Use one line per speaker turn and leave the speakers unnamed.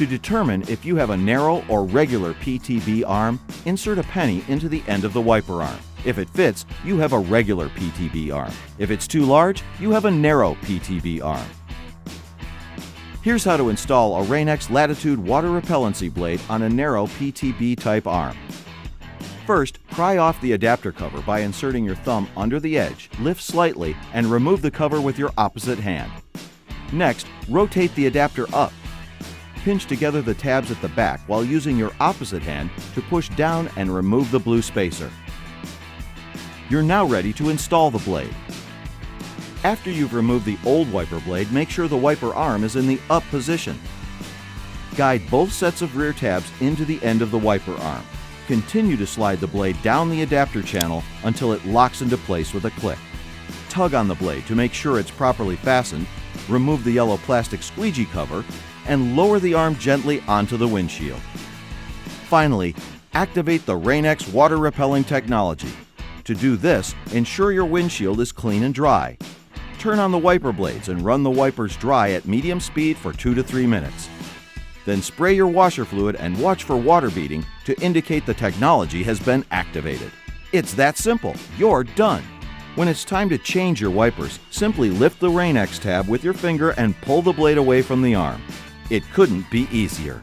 To determine if you have a narrow or regular PTB arm, insert a penny into the end of the wiper arm. If it fits, you have a regular PTB arm. If it's too large, you have a narrow PTB arm. Here's how to install a Rain-X Latitude water repellency blade on a narrow PTB type arm. First, pry off the adapter cover by inserting your thumb under the edge, lift slightly, and remove the cover with your opposite hand. Next, rotate the adapter up. Pinch together the tabs at the back while using your opposite hand to push down and remove the blue spacer. You're now ready to install the blade. After you've removed the old wiper blade, make sure the wiper arm is in the up position. Guide both sets of rear tabs into the end of the wiper arm. Continue to slide the blade down the adapter channel until it locks into place with a click. Tug on the blade to make sure it's properly fastened, remove the yellow plastic squeegee cover, and lower the arm gently onto the windshield. Finally, activate the Rain-X water repelling technology. To do this, ensure your windshield is clean and dry. Turn on the wiper blades and run the wipers dry at medium speed for 2 to 3 minutes. Then spray your washer fluid and watch for water beading to indicate the technology has been activated. It's that simple. You're done. When it's time to change your wipers, simply lift the Rain-X tab with your finger and pull the blade away from the arm. It couldn't be easier.